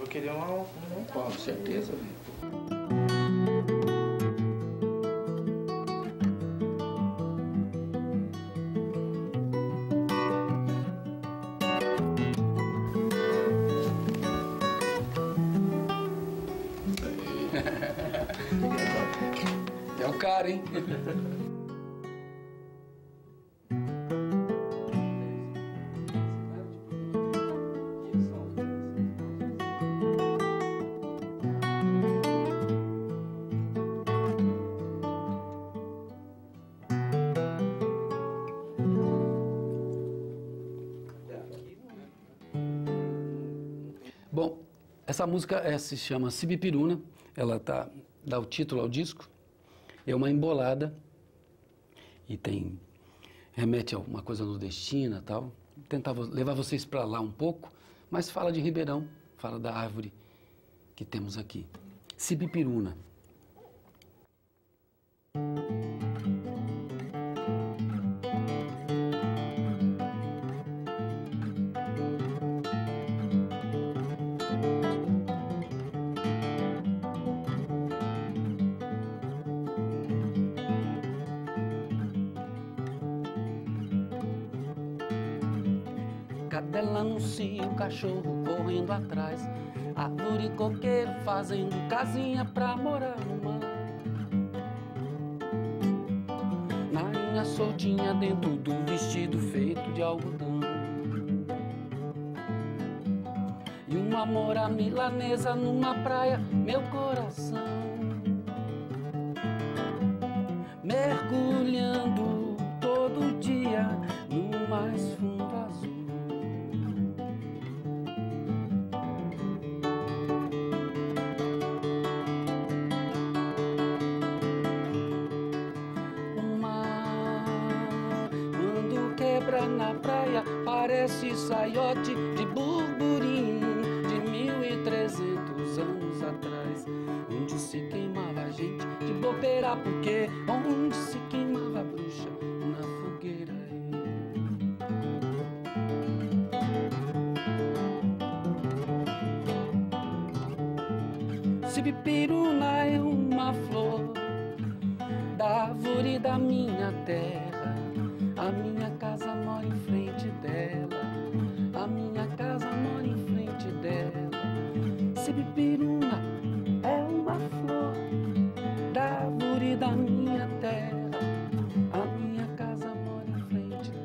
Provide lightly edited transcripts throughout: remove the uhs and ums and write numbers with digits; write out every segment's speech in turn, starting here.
queria um pão, com certeza, velho. É o cara, hein? Bom, essa música se chama Sibipiruna, ela dá o título ao disco, é uma embolada e remete a uma coisa nordestina e tal. Tentar levar vocês para lá um pouco, mas fala de Ribeirão, fala da árvore que temos aqui. Sibipiruna. Cadela anuncia o cachorro correndo atrás, árvore e coqueiro fazendo casinha pra morar no mar. Nainha soltinha dentro do vestido feito de algodão, e uma mora milanesa numa praia, meu coração mergulhando todo dia no mais fundo azul. Na praia parece saiote de burburinho de 1300 anos atrás, onde se queimava gente de bobeira, porque onde se queimava bruxa na fogueira. Sibipiruna é uma flor da árvore da minha terra. A minha casa mora em frente dela, a minha casa mora em frente dela. Sibipiruna é uma flor da árvore da minha terra, a minha casa mora em frente dela.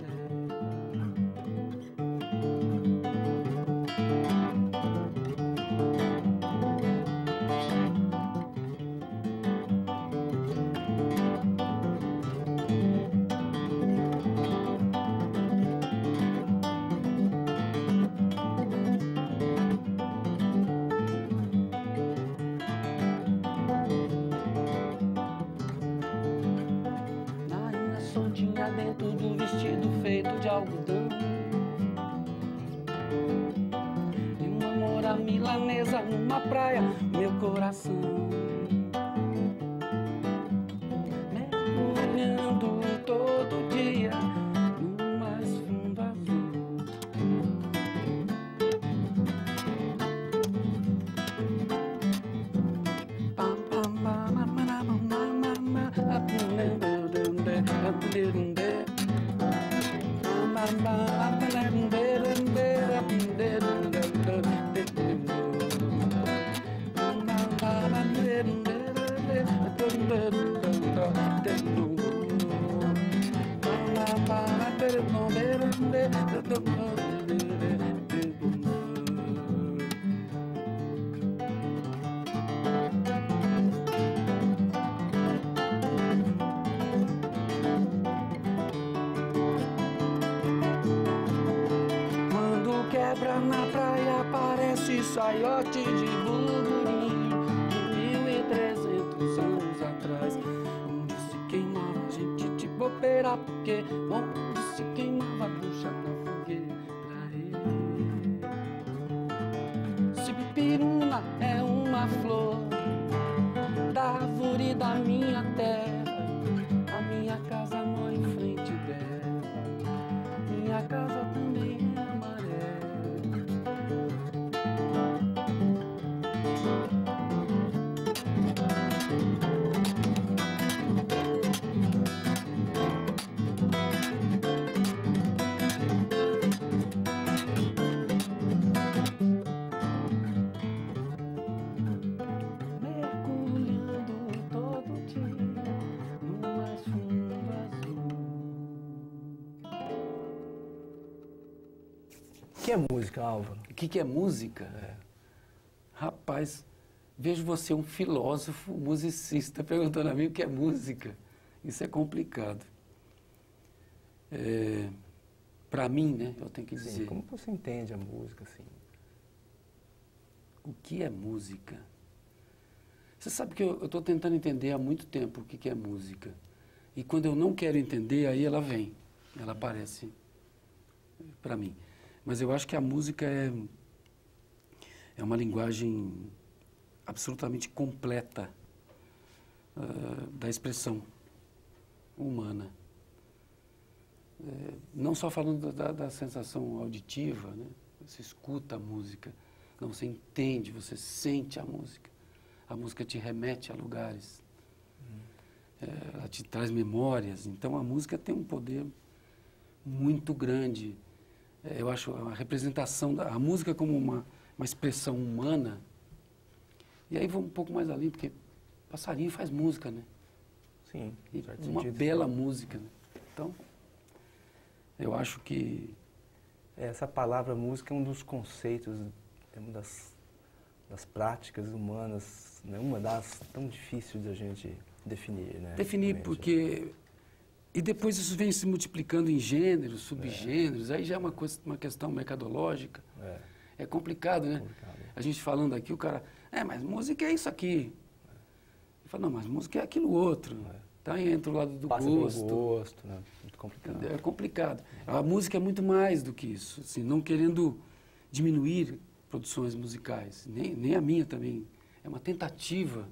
Dentro do vestido feito de algodão, e uma mora milanesa numa praia, meu coração mergulhando todo dia no mais fundo azul. Quando quebra na praia parece saiote de burburinho de 1300 anos atrás, onde se queimava gente de bobeira, porque onde se queimava bruxa na fogueira. Sibipiruna é uma flor da árvore da minha terra, a minha casa mora em frente dela, minha casa também é amarela. que é música, Álvaro? O que é música? Rapaz, vejo você um filósofo, musicista, perguntando a mim o que é música. Isso é complicado. Para mim, né, eu tenho que dizer... Sim, como você entende a música, assim? O que é música? Você sabe que eu estou tentando entender há muito tempo o que é música. E quando eu não quero entender, aí ela vem. Ela aparece para mim. Mas eu acho que a música é uma linguagem absolutamente completa da expressão humana. Não só falando da sensação auditiva, né? Você escuta a música, não, você entende, você sente a música. A música te remete a lugares, ela te traz memórias. Então a música tem um poder muito grande. Eu acho a representação da música como uma expressão humana. E aí vou um pouco mais além, porque passarinho faz música, né? Sim. E uma bela música, né? Então, eu acho que... Essa palavra música é um dos conceitos, é uma das práticas humanas, né? Uma das tão difíceis de a gente definir, né? Definir, realmente. porque... E depois isso vem se multiplicando em gêneros, subgêneros, aí já é uma questão mercadológica. É complicado, né? A gente falando aqui, o cara, mas música é isso aqui. Eu falo, não, mas música é aquilo outro. Tá? E entra o lado do Passa gosto. pelo gosto, né? Muito complicado. É complicado. A música é muito mais do que isso, assim, não querendo diminuir produções musicais, nem a minha também. É uma tentativa.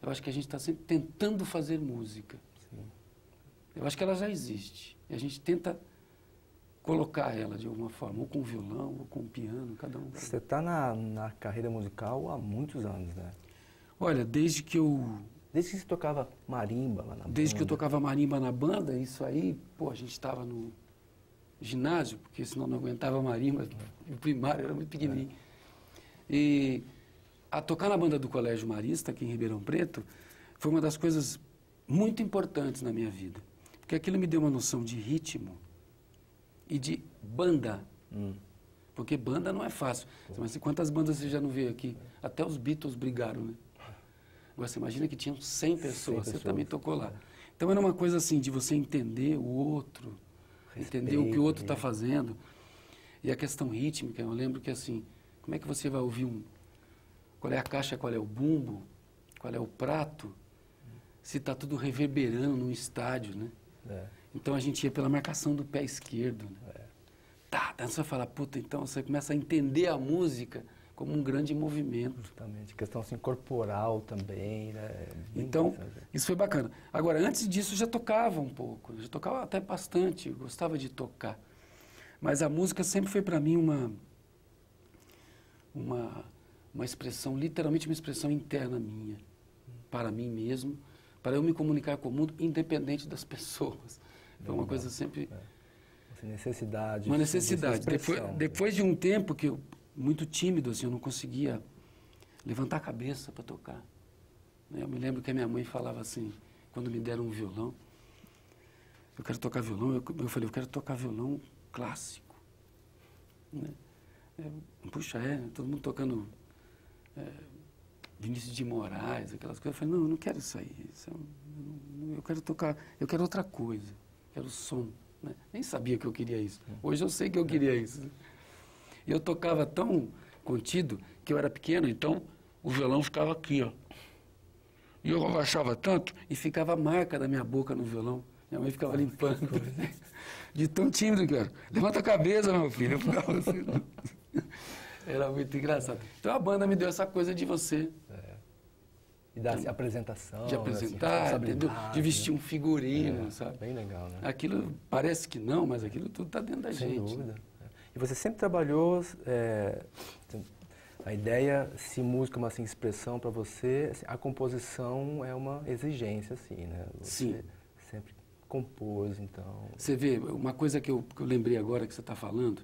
Eu acho que a gente está sempre tentando fazer música. Eu acho que ela já existe. E a gente tenta colocar ela de alguma forma, ou com violão, ou com piano, cada um. Você está na carreira musical há muitos anos, né? Olha, desde que você tocava marimba lá na banda. Desde que eu tocava marimba na banda, isso aí, pô, a gente estava no ginásio, porque senão não aguentava marimba, o primário era muito pequenininho. E a tocar na banda do Colégio Marista, aqui em Ribeirão Preto, foi uma das coisas muito importantes na minha vida. Porque aquilo me deu uma noção de ritmo e de banda. Porque banda não é fácil. Mas quantas bandas você já não vê aqui? Até os Beatles brigaram, né? Agora, você imagina que tinham 100 pessoas, você também tocou lá. Então, era uma coisa assim, de você entender o outro, entender o que o outro está fazendo. E a questão rítmica, eu lembro que assim, como é que você vai ouvir qual é a caixa, qual é o bumbo, qual é o prato, se está tudo reverberando num estádio, né? Então, a gente ia pela marcação do pé esquerdo, né? Daí você fala, puta, então você começa a entender a música como um grande movimento. Justamente, questão assim, corporal também, né? Então, isso foi bacana. Agora, antes disso, eu já tocava um pouco, já tocava até bastante, eu gostava de tocar. Mas a música sempre foi para mim uma expressão, literalmente uma expressão interna minha, para mim mesmo, para eu me comunicar com o mundo, independente das pessoas. Foi uma coisa sempre... necessidade. Uma necessidade. Depois de um tempo que eu, muito tímido, assim, eu não conseguia levantar a cabeça para tocar. Eu me lembro que a minha mãe falava assim, quando me deram um violão, eu quero tocar violão, eu falei, eu quero tocar violão clássico. Né? Puxa, todo mundo tocando Vinícius de Moraes, aquelas coisas. Eu falei, não, eu não quero isso aí. Eu quero tocar, eu quero outra coisa, quero som. Né? Nem sabia que eu queria isso. Hoje eu sei que eu queria isso. E eu tocava tão contido que eu era pequeno, então o violão ficava aqui, ó. E eu abaixava tanto e ficava a marca da minha boca no violão. Minha mãe ficava limpando. De tão tímido que eu era. Levanta a cabeça, meu filho. Eu ficava assim. Era muito engraçado. Então a banda me deu essa coisa de você. E da apresentação. De apresentar, entendeu? De vestir um figurino, sabe? Bem legal, né? Aquilo parece que não, mas aquilo tudo está dentro da gente. Sem dúvida. E você sempre trabalhou a ideia, se música é uma assim, expressão para você, assim, a composição é uma exigência, assim, né? Você Sim. sempre compôs, então... Você vê, uma coisa que eu lembrei agora que você está falando,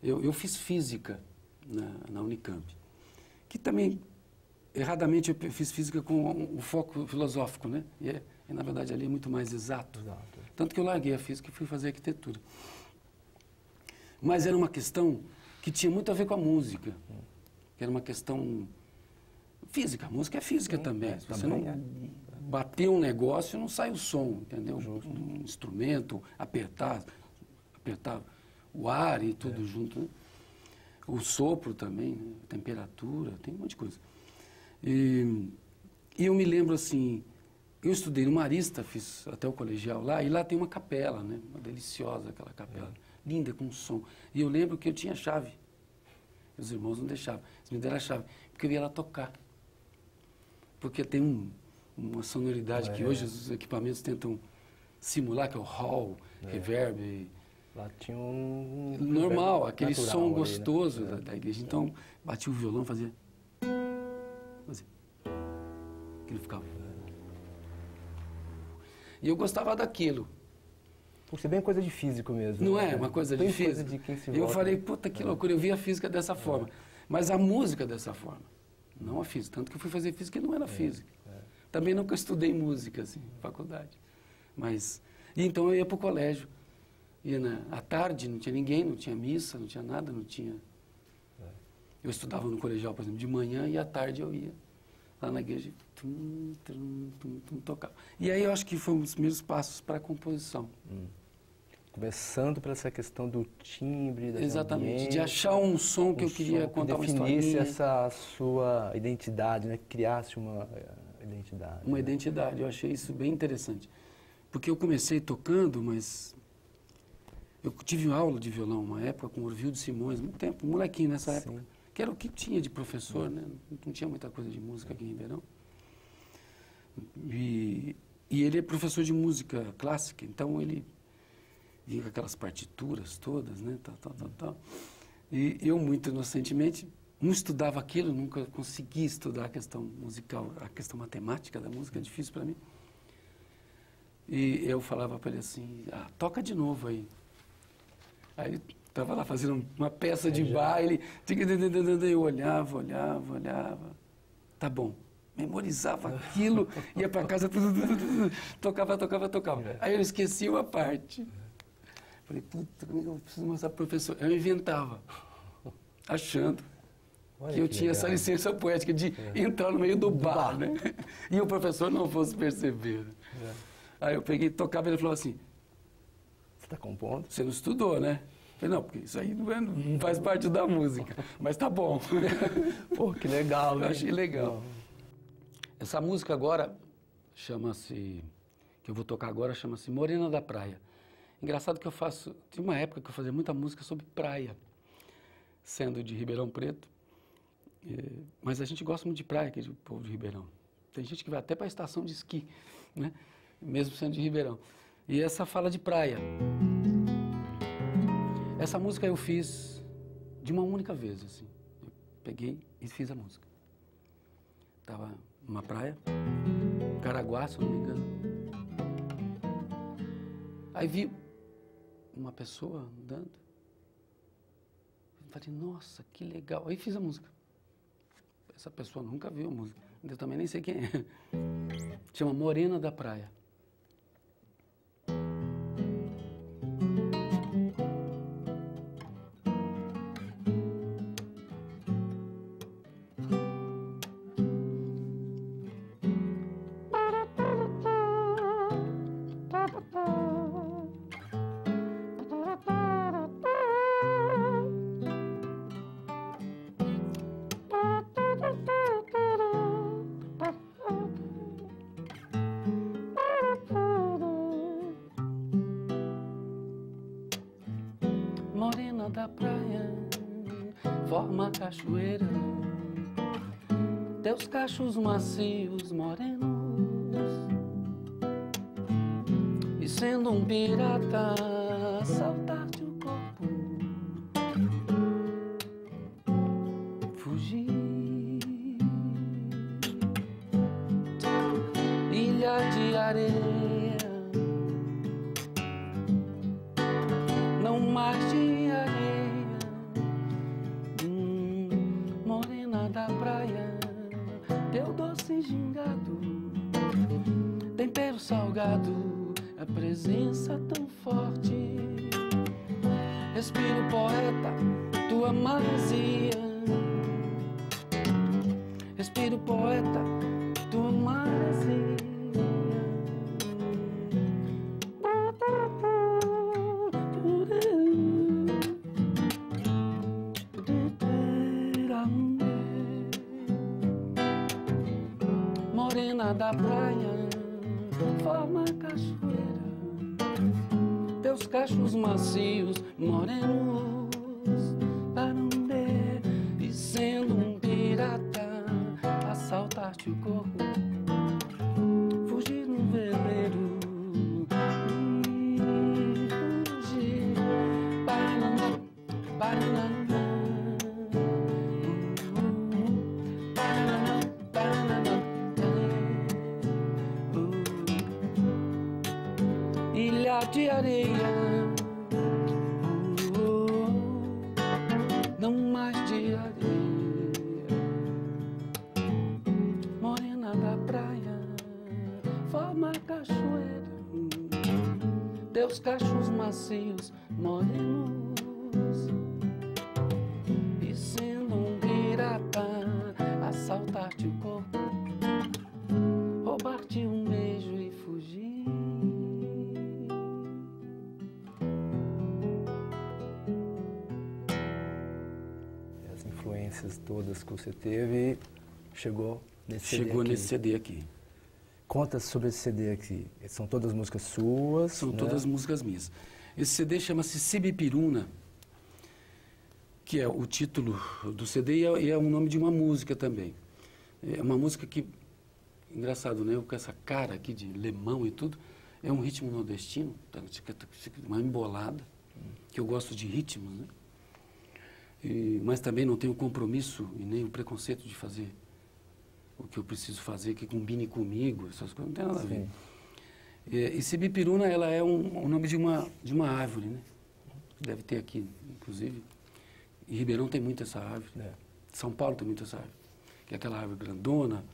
eu fiz física na Unicamp, que também, erradamente, eu fiz física com um foco filosófico, né? E na verdade, ali é muito mais exato. Tanto que eu larguei a física e fui fazer arquitetura. Mas era uma questão que tinha muito a ver com a música, que era uma questão física. A música é física também. Se você não bater um negócio, não sai o som, entendeu? Um instrumento, apertar o ar e tudo junto, né? O sopro também, né? Temperatura, tem um monte de coisa. E eu me lembro assim, eu estudei no Marista, fiz até o colegial lá, e lá tem uma capela, né? Uma deliciosa aquela capela, linda com som. E eu lembro que eu tinha chave. Os irmãos não deixavam, eles me deram a chave, porque eu ia lá tocar. Porque tem uma sonoridade que hoje os equipamentos tentam simular, que é o hall, reverb. Lá tinha um... Normal, aquele som gostoso, né? da igreja. Então, batia o violão, fazia... Aquilo ficava... E eu gostava daquilo. Por ser bem coisa de físico mesmo. Não é uma coisa de físico? Coisa de quem se eu volta, falei, puta, que loucura, eu vi a física dessa forma. Mas a música dessa forma, não a física. Tanto que eu fui fazer física e não era física. Também nunca estudei música, assim, faculdade. Mas... E então eu ia para o colégio. Ia à tarde, não tinha ninguém, não tinha missa, não tinha nada, não tinha... Eu estudava no colegial, por exemplo, de manhã, e à tarde eu ia lá na igreja, tocava. E aí eu acho que foi um dos primeiros passos para a composição. Começando por essa questão do timbre, da Exatamente, de achar um som que eu queria contar uma história. Definisse essa sua identidade, né? Criasse uma identidade. Uma identidade, eu achei isso bem interessante. Porque eu comecei tocando, mas... Eu tive aula de violão uma época com o Orvildo Simões, muito tempo, um molequinho nessa época. Que era o que tinha de professor, né? Não tinha muita coisa de música aqui em Ribeirão. E ele é professor de música clássica, então ele vinha com aquelas partituras todas, né? Tal. E eu, muito inocentemente, não estudava aquilo, nunca consegui estudar a questão musical, a questão matemática da música, é difícil para mim. E eu falava para ele assim, toca de novo aí. Aí ele estava lá fazendo uma peça de baile, eu olhava. Tá bom. Memorizava aquilo, ia para casa, tocava. Aí eu esqueci uma parte. Falei, puta, eu preciso mostrar pro professor. Eu inventava, achando que eu tinha essa licença poética de entrar no meio do bar, né? E o professor não fosse perceber. Aí eu peguei, tocava e ele falou assim, você está compondo? Você não estudou, né? Eu falei, não, porque isso aí não faz parte da música, mas tá bom. Pô, que legal, né? Eu achei legal. Essa música agora chama-se, que eu vou tocar agora, chama-se Morena da Praia. Engraçado que eu faço, tinha uma época que eu fazia muita música sobre praia, sendo de Ribeirão Preto, mas a gente gosta muito de praia, aqui, do povo de Ribeirão. Tem gente que vai até para a estação de esqui, né? Mesmo sendo de Ribeirão. E essa fala de praia. Essa música eu fiz de uma única vez, assim. Eu peguei e fiz a música. Estava numa praia, Caraguá, se eu não me engano. Aí vi uma pessoa andando. Eu falei, nossa, que legal. Aí fiz a música. Essa pessoa nunca viu a música. Eu também nem sei quem é. Chama Morena da Praia. Morena da praia, forma a cachoeira, teus cachos macios morenos, e sendo um pirata, saltar-te o corpo, fugir. Ilha de areia, não mais de areia, morena da praia, teu doce gingado, tempero salgado, a presença tão forte. Respiro poeta, tu tua maresia. Respiro, poeta, tua maresia. Morena da praia, forma cachoeira, teus cachos macios, morenos, parambê, e sendo um pirata, assaltar-te o corpo, fugir no veleiro, e fugir, paraná, paraná. Ilha de areia, não mais de areia. Morena da praia, forma cachoeira, teus cachos macios, morenos, e sendo um pirata, assaltar-te o corpo, roubar-te um beijo e fugir. Influências todas que você teve, chegou nesse CD aqui. Conta sobre esse CD aqui. São todas músicas suas? São né? todas músicas minhas. Esse CD chama-se Sibipiruna, que é o título do CD e é o nome de uma música também. É uma música que, engraçado, né? Com essa cara aqui de lemão e tudo, é um ritmo nordestino, uma embolada, que eu gosto de ritmos, né? Mas também não tenho compromisso e nem o preconceito de fazer o que eu preciso fazer, que combine comigo, essas coisas, não tem nada a ver. E Sibipiruna, ela é o nome de uma árvore, né? Deve ter aqui, inclusive. Em Ribeirão tem muito essa árvore. É. São Paulo tem muito essa árvore. Que é aquela árvore grandona,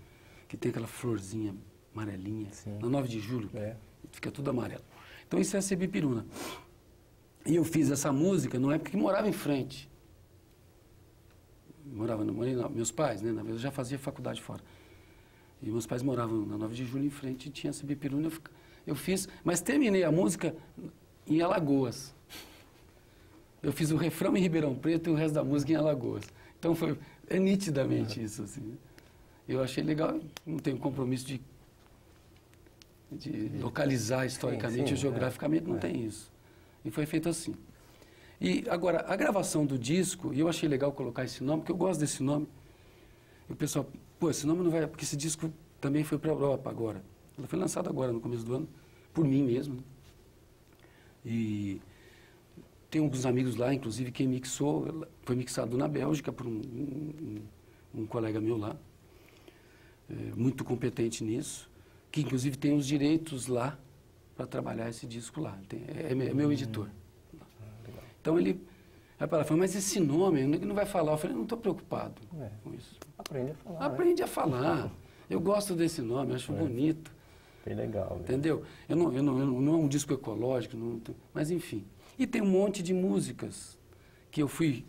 que tem aquela florzinha amarelinha. Sim. Na 9 de julho, É. fica tudo amarelo. Então isso é Sibipiruna. E eu fiz essa música numa época que morava em frente. Meus pais, né? Na verdade, eu já fazia faculdade fora. E meus pais moravam na 9 de julho em frente e tinha Sibipiruna. Eu fiz, mas terminei a música em Alagoas. Eu fiz o refrão em Ribeirão Preto e o resto da música em Alagoas. Então é nitidamente isso, assim. Eu achei legal, não tenho compromisso de localizar historicamente ou geograficamente, não tem isso. E foi feito assim. E agora, a gravação do disco, e eu achei legal colocar esse nome, porque eu gosto desse nome. E o pessoal, pô, esse nome não vai... Porque esse disco também foi para a Europa agora. Ele foi lançado agora, no começo do ano, por mim mesmo. Né? E tem alguns amigos lá, inclusive quem mixou, foi mixado na Bélgica por um colega meu lá, muito competente nisso, que inclusive tem os direitos lá para trabalhar esse disco lá. É meu editor. Então ele falou, mas esse nome, ele não vai falar. Eu falei, não estou preocupado com isso. Aprende a falar. Aprende a falar. Eu gosto desse nome, acho bonito. Bem legal. Entendeu? Não é um disco ecológico, mas enfim. E tem um monte de músicas que eu fui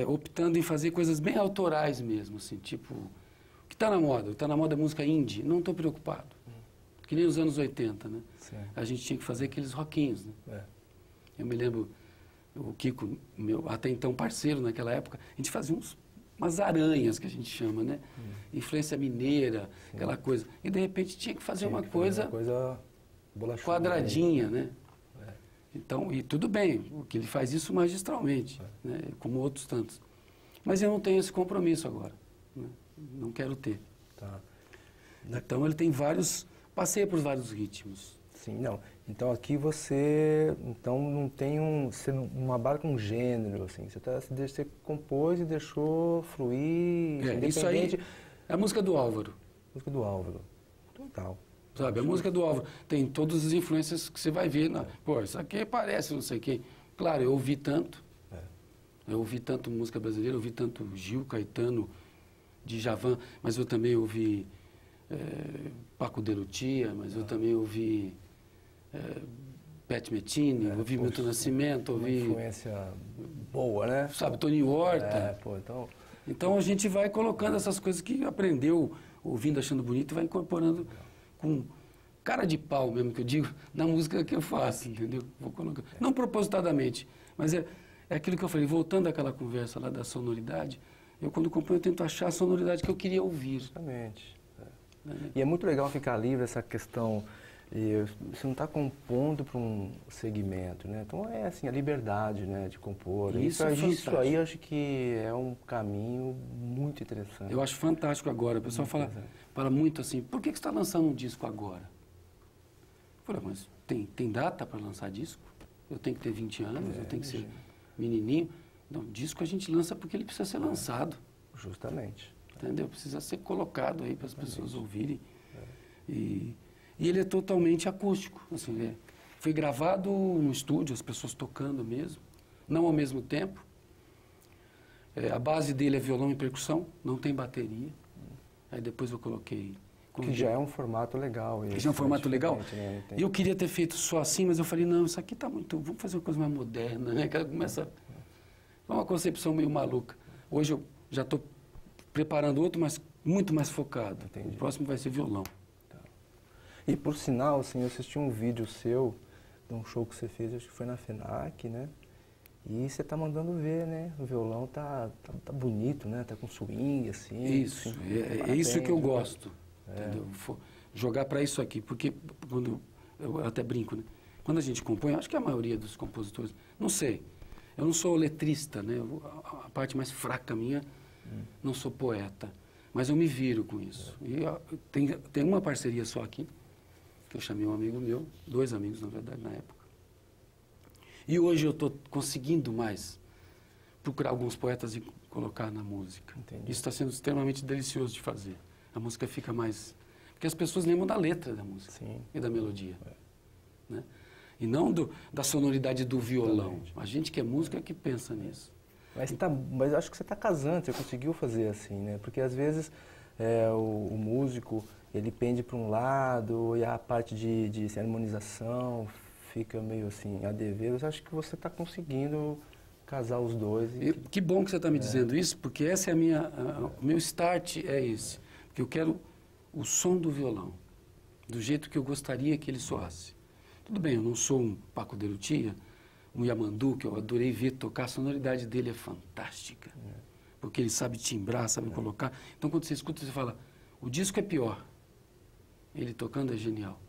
optando em fazer coisas bem autorais mesmo, assim, tipo, o que está na moda? O que está na moda é música indie, não estou preocupado. Que nem os anos 80, né? Sim. A gente tinha que fazer aqueles rockinhos, né? Eu me lembro, o Kiko, meu até então parceiro naquela época, a gente fazia umas aranhas, que a gente chama, né? Influência mineira, aquela coisa. E de repente tinha que fazer uma coisa quadradinha, né? Então, e tudo bem, porque ele faz isso magistralmente, né? Como outros tantos. Mas eu não tenho esse compromisso agora, né? Não quero ter. Tá. Então ele tem passeia por vários ritmos. Sim, não. Então aqui você não tem você não abarca um gênero, assim, você compôs e deixou fluir, isso aí é a música do Álvaro. Música do Álvaro. Total. Sabe, a música do Álvaro tem todas as influências que você vai ver. Pô, isso aqui parece não sei quem. Claro, eu ouvi tanto. Eu ouvi tanto música brasileira, eu ouvi tanto Gil, Caetano, Djavan, mas eu também ouvi Paco de Lucia, mas eu também ouvi Pet Metini, ouvi Milton Nascimento, ouvi boa, né? Sabe, Toninho Horta. Pô, então... Então a gente vai colocando essas coisas que aprendeu ouvindo, achando bonito, e vai incorporando com cara de pau mesmo, que eu digo, na música que eu faço, entendeu? Vou colocar. Não propositadamente, mas é aquilo que eu falei, voltando àquela conversa lá da sonoridade, eu quando componho eu tento achar a sonoridade que eu queria ouvir. Justamente. E é muito legal ficar livre essa questão, você não está compondo para um segmento, né? Então é assim, a liberdade, né, de compor. Isso aí eu acho que é um caminho muito interessante. Eu acho fantástico agora. O pessoal fala muito assim, por que você está lançando um disco agora? Eu falei, mas tem data para lançar disco? Eu tenho que ter 20 anos, eu tenho que ser menininho. Não, disco a gente lança porque ele precisa ser lançado. Justamente. Entendeu? Precisa ser colocado aí para as pessoas ouvirem. E ele é totalmente acústico. Assim, foi gravado no estúdio, as pessoas tocando mesmo, não ao mesmo tempo. A base dele é violão e percussão, não tem bateria. Aí depois eu coloquei... Que já é um formato legal. Que já é um formato legal. Né? E eu queria ter feito só assim, mas eu falei, não, isso aqui está muito... Vamos fazer uma coisa mais moderna, né? Que ela começa... É uma concepção meio maluca. Hoje eu já estou preparando outro, mas muito mais focado. Entendi. O próximo vai ser violão. Tá. E por sinal, assim, eu assisti um vídeo seu, de um show que você fez, acho que foi na FENAC, né? E você tá mandando ver, né? O violão tá bonito, né? Tá com swing, assim. Isso, assim, é isso que eu gosto. Entendeu? Jogar para isso aqui, porque quando eu até brinco, né? Quando a gente compõe, acho que a maioria dos compositores, não sei, eu não sou letrista, né? A parte mais fraca minha, não sou poeta, mas eu me viro com isso. E tem uma parceria só aqui, que eu chamei um amigo meu, 2 amigos, na verdade, na época. E hoje eu estou conseguindo mais procurar alguns poetas e colocar na música. Entendi. Isso está sendo extremamente delicioso de fazer. A música fica mais... Porque as pessoas lembram da letra da música. Sim. E da melodia. Né? E não da sonoridade do violão. A gente que é música é que pensa nisso. Mas acho que você está casando, você conseguiu fazer assim, né? Porque às vezes o músico, ele pende para um lado e a parte de harmonização fica meio assim, a dever. Eu acho que você está conseguindo casar os dois. Que bom que você está me dizendo isso, porque essa é o meu start é esse. Que eu quero o som do violão, do jeito que eu gostaria que ele soasse. Tudo bem, eu não sou um Paco de Lucia, um Yamandu, que eu adorei ver tocar, a sonoridade dele é fantástica. Porque ele sabe timbrar, sabe colocar. Então, quando você escuta, você fala, o disco é pior. Ele tocando é genial.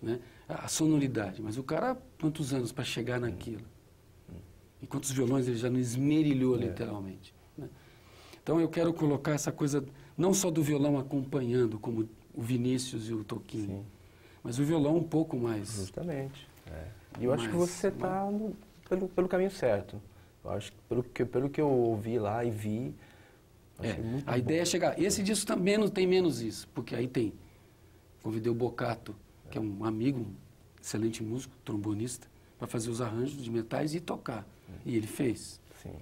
Né? A sonoridade. Mas o cara, quantos anos para chegar naquilo? E quantos violões ele já não esmerilhou, literalmente. Né? Então, eu quero colocar essa coisa, não só do violão acompanhando, como o Vinícius e o Toquinho, mas o violão um pouco mais... Justamente. E eu acho que você está pelo caminho certo. Eu acho que pelo que eu ouvi lá e vi, achei muito a ideia é chegar... Esse disco também tem menos isso, porque aí tem... Convidei o Bocato, que é um amigo, um excelente músico, trombonista, para fazer os arranjos de metais e tocar. E ele fez. Sim.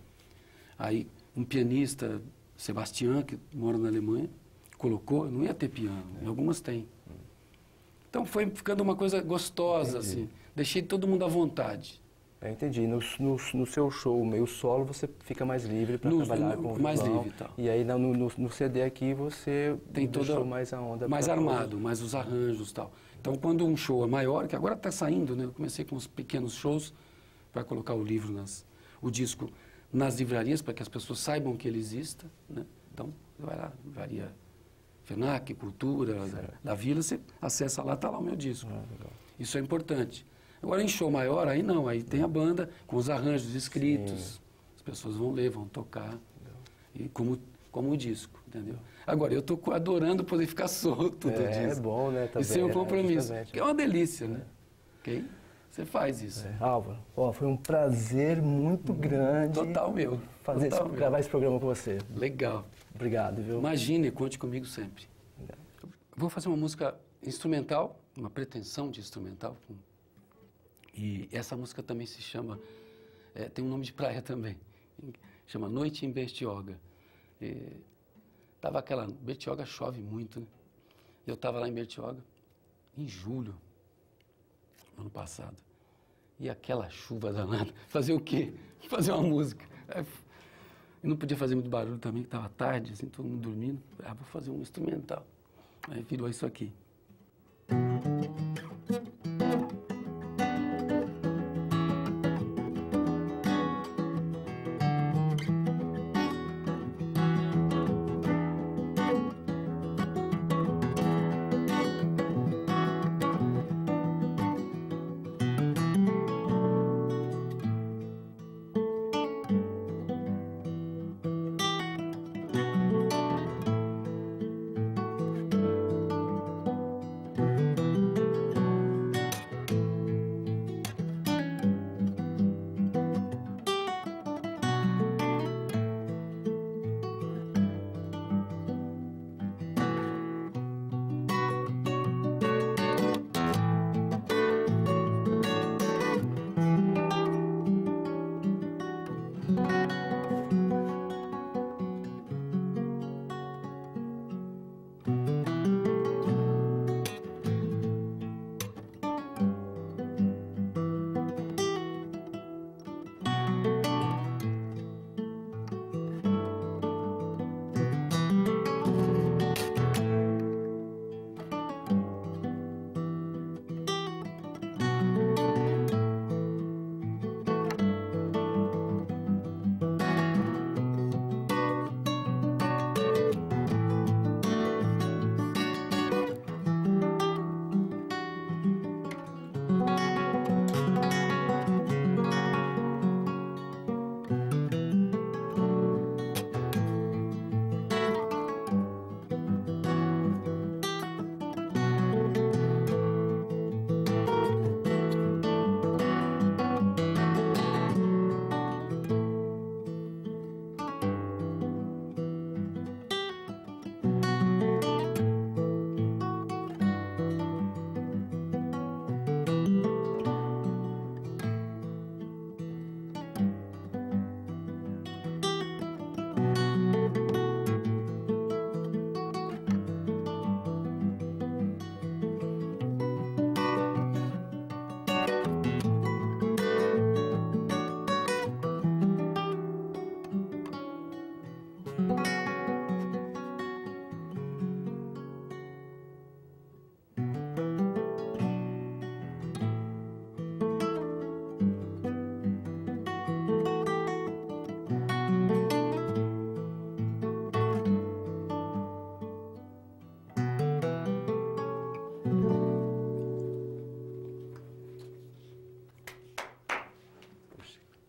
Aí um pianista, Sebastião, que mora na Alemanha, colocou, não ia ter piano, em algumas tem. Então foi ficando uma coisa gostosa, assim. Deixei todo mundo à vontade. Entendi. No seu show meio solo, você fica mais livre para trabalhar com o violão. Mais livre e tal. E aí no CD aqui você deixou mais a onda. Mais armado, mais os arranjos e tal. Então quando um show é maior, que agora está saindo, né? Eu comecei com uns pequenos shows para colocar o livro, o disco nas livrarias, para que as pessoas saibam que ele exista, né? Então, vai lá, livraria FENAC, Cultura, da Vila, você acessa lá, está lá o meu disco. Isso é importante. Agora, em show maior, aí não, aí tem a banda com os arranjos escritos, as pessoas vão ler, vão tocar, e como o disco, entendeu? Agora, eu estou adorando poder ficar solto do disco. É bom, né? E sem o compromisso, que é uma delícia, né? Ok? Você faz isso. Álvaro, foi um prazer muito grande. Total meu. Gravar esse programa com você. Legal. Obrigado, viu? Imagine, conte comigo sempre. Vou fazer uma música instrumental, uma pretensão de instrumental. E essa música também se chama, tem um nome de praia também, chama Noite em Bertioga. Bertioga chove muito, né? Eu estava lá em Bertioga, em julho, ano passado. E aquela chuva danada. Fazer o quê? fazer uma música. E não podia fazer muito barulho também, que estava tarde, assim, todo mundo dormindo. Ah, vou fazer um instrumental. Aí virou isso aqui.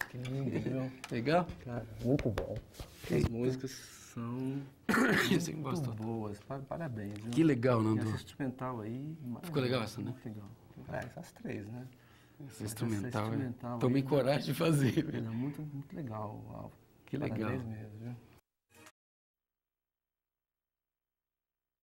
Que lindo, viu? Legal? Cara, muito bom. As músicas são Você muito gostou? boas. Parabéns, viu? Que legal, E Nando. essa instrumental aí... Ficou legal essa, né? Muito legal. Essas três, né? Essa instrumental, instrumental tomei aí, coragem de fazer. É muito, muito legal, Alvo. Que legal. Parabéns mesmo, viu?